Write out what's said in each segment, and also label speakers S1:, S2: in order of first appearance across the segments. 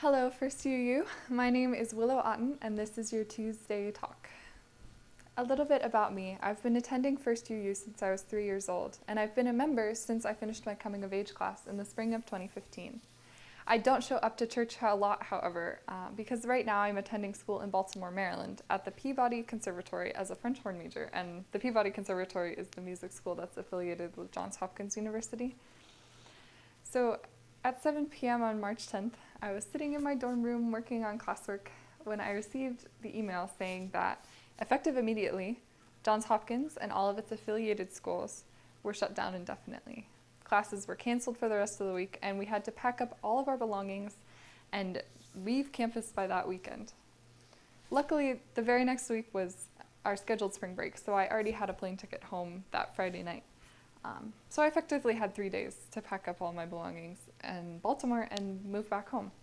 S1: Hello, First UU. My name is Willow and this is your Tuesday talk. A little bit about me. I've been attending First UU since I was 3 years old, and I've been a member since I finished my coming of age class in the spring of 2015. I don't show up to church a lot, however, because right now I'm attending school in Baltimore, Maryland, at the Peabody Conservatory as a French horn major, and the Peabody Conservatory is the music school that's affiliated with Johns Hopkins University. So at 7 p.m. on March 10th, I was sitting in my dorm room working on classwork when I received the email saying that, effective immediately, Johns Hopkins and all of its affiliated schools were shut down indefinitely. Classes were canceled for the rest of the week, and we had to pack up all of our belongings and leave campus by that weekend. Luckily, the very next week was our scheduled spring break, so I already had a plane ticket home that Friday night. So I effectively had 3 days to pack up all my belongings in Baltimore and move back home.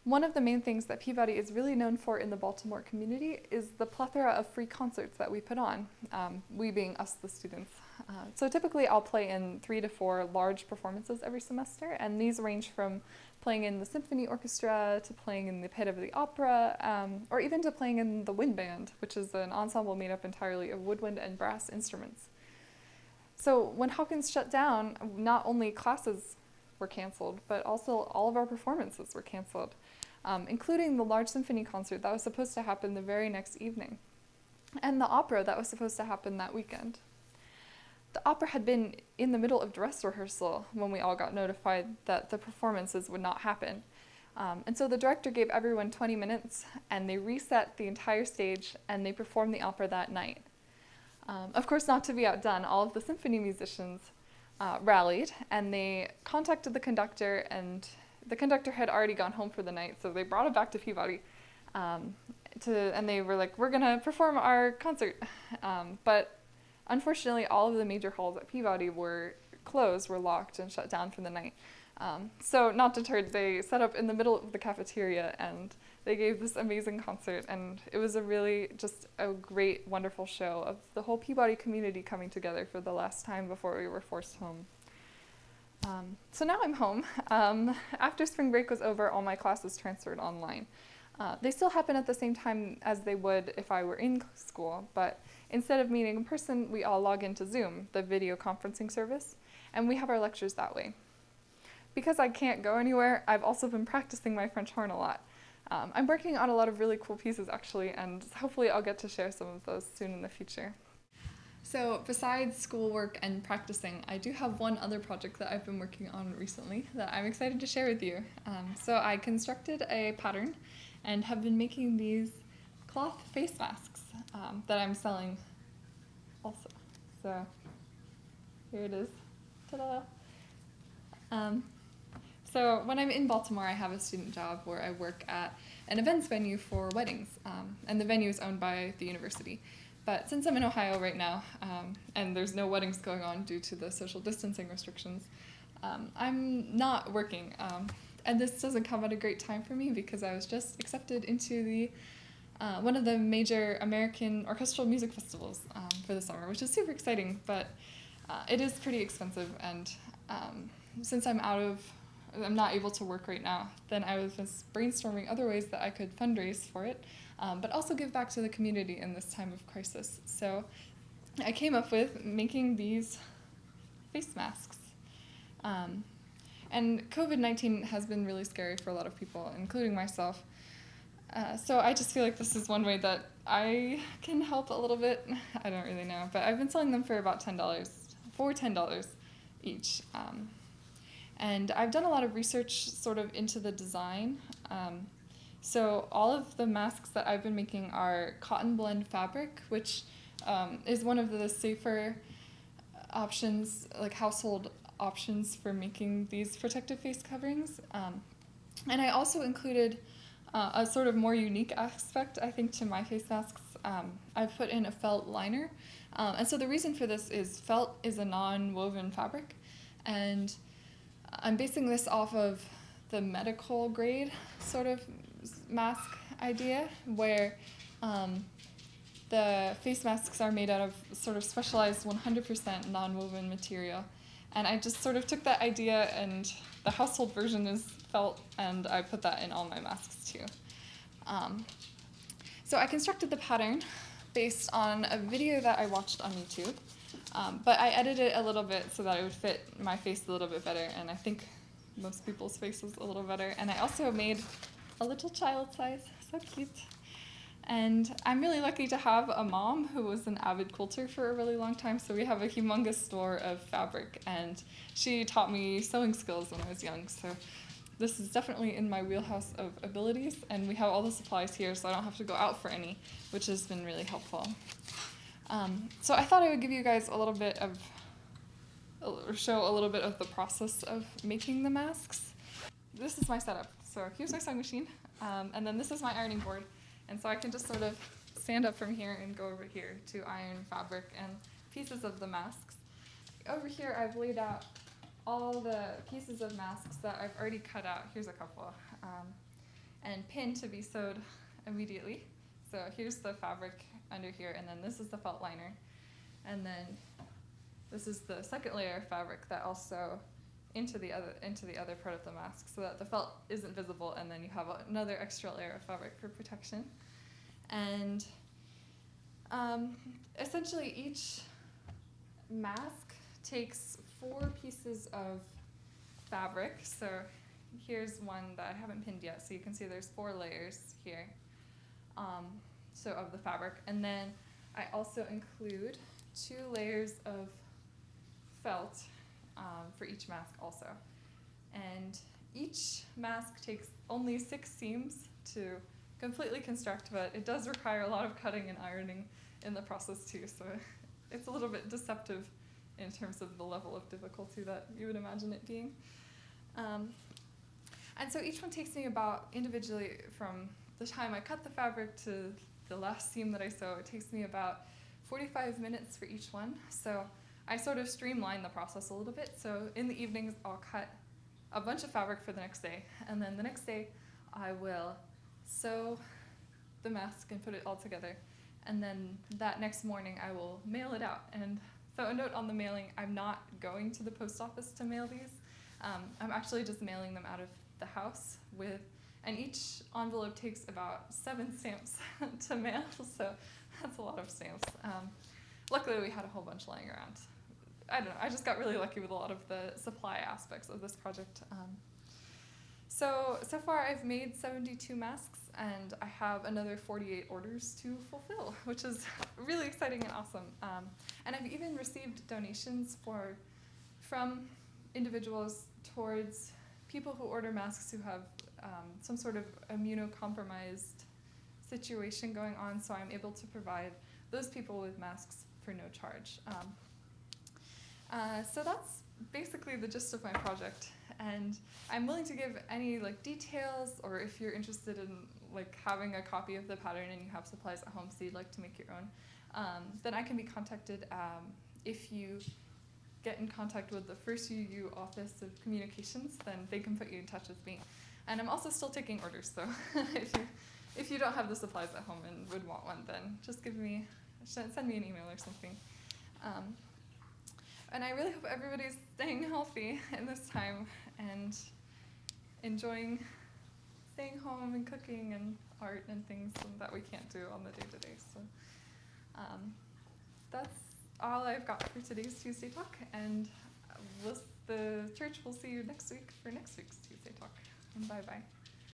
S1: One of the main things that Peabody is really known for in the Baltimore community is the plethora of free concerts that we put on, we being us, the students. So typically I'll play in 3 to 4 large performances every semester, and these range from playing in the symphony orchestra to playing in the pit of the opera, or even to playing in the wind band, which is an ensemble made up entirely of woodwind and brass instruments. So when Hopkins shut down, not only classes were canceled, but also all of our performances were canceled, including the large symphony concert that was supposed to happen the very next evening, and the opera that was supposed to happen that weekend. The opera had been in the middle of dress rehearsal when we all got notified that the performances would not happen. And so the director gave everyone 20 minutes, and they reset the entire stage, and they performed the opera that night. Of course, not to be outdone, all of the symphony musicians rallied, and they contacted the conductor, and the conductor had already gone home for the night, so they brought it back to Peabody, and they were like, we're going to perform our concert. But unfortunately, all of the major halls at Peabody were closed, were locked, and shut down for the night. So not deterred, they set up in the middle of the cafeteria, and they gave this amazing concert, and it was a really just a great, wonderful show of the whole Peabody community coming together for the last time before we were forced home. So now I'm home. After spring break was over, all my classes transferred online. They still happen at the same time as they would if I were in school, but instead of meeting in person, we all log into Zoom, the video conferencing service, and we have our lectures that way. Because I can't go anywhere, I've also been practicing my French horn a lot. I'm working on a lot of really cool pieces actually, and hopefully I'll get to share some of those soon in the future. So besides schoolwork and practicing, I do have one other project that I've been working on recently that I'm excited to share with you. So I constructed a pattern and have been making these cloth face masks that I'm selling also. So here it is. Ta-da! So when I'm in Baltimore, I have a student job where I work at an events venue for weddings, and the venue is owned by the university. But since I'm in Ohio right now, and there's no weddings going on due to the social distancing restrictions, I'm not working. And this doesn't come at a great time for me because I was just accepted into the one of the major American orchestral music festivals for the summer, which is super exciting, but it is pretty expensive, and since I'm not able to work right now, then I was just brainstorming other ways that I could fundraise for it, but also give back to the community in this time of crisis. So I came up with making these face masks. And COVID-19 has been really scary for a lot of people, including myself. So I just feel like this is one way that I can help a little bit. I don't really know, but I've been selling them for about $10 each. And I've done a lot of research sort of into the design. So all of the masks that I've been making are cotton blend fabric, which is one of the safer options, like household options for making these protective face coverings. And I also included a sort of more unique aspect, I think, to my face masks. I've put in a felt liner. And so the reason for this is felt is a non-woven fabric, and I'm basing this off of the medical grade sort of mask idea, where the face masks are made out of sort of specialized 100% non-woven material. And I just sort of took that idea, and the household version is felt, and I put that in all my masks too. So I constructed the pattern based on a video that I watched on YouTube, but I edited it a little bit so that it would fit my face a little bit better, and I think most people's faces a little better. And I also made a little child size, so cute. And I'm really lucky to have a mom who was an avid quilter for a really long time, so we have a humongous store of fabric, and she taught me sewing skills when I was young, so this is definitely in my wheelhouse of abilities, and we have all the supplies here, so I don't have to go out for any, which has been really helpful. So I thought I would give you guys a little bit of, show a little bit of the process of making the masks. This is my setup. So here's my sewing machine, and then this is my ironing board. And so I can just sort of stand up from here and go over here to iron fabric and pieces of the masks. Over here I've laid out all the pieces of masks that I've already cut out. Here's a couple. And pinned to be sewed immediately. So here's the fabric under here, and then this is the felt liner. And then this is the second layer of fabric that I'll sew into the other part of the mask so that the felt isn't visible, and then you have another extra layer of fabric for protection. And essentially each mask takes 4 pieces of fabric. So here's one that I haven't pinned yet, so you can see there's 4 layers here so of the fabric. And then I also include 2 layers of felt for each mask also. And each mask takes only 6 seams to completely construct, but it does require a lot of cutting and ironing in the process too, so it's a little bit deceptive in terms of the level of difficulty that you would imagine it being. And so each one takes me about, individually, from the time I cut the fabric to the last seam that I sew, it takes me about 45 minutes for each one. So I sort of streamline the process a little bit. So in the evenings, I'll cut a bunch of fabric for the next day, and then the next day I will sew the mask and put it all together. And then that next morning I will mail it out. And so a note on the mailing, I'm not going to the post office to mail these. I'm actually just mailing them out of the house and each envelope takes about 7 stamps to mail, so that's a lot of stamps. Luckily we had a whole bunch lying around. I don't know, I just got really lucky with a lot of the supply aspects of this project. So far I've made 72 masks, and I have another 48 orders to fulfill, which is really exciting and awesome. And I've even received donations from individuals towards people who order masks who have some sort of immunocompromised situation going on, so I'm able to provide those people with masks for no charge. So that's basically the gist of my project, and I'm willing to give any details, or if you're interested in having a copy of the pattern and you have supplies at home so you'd like to make your own, then I can be contacted if you get in contact with the First UU Office of Communications, then they can put you in touch with me. And I'm also still taking orders, so if you don't have the supplies at home and would want one, then just send me an email or something. And I really hope everybody's staying healthy in this time and enjoying staying home and cooking and art and things that we can't do on the day-to-day. So that's all I've got for today's Tuesday Talk, and the church will see you next week for next week's Tuesday Talk. And bye-bye.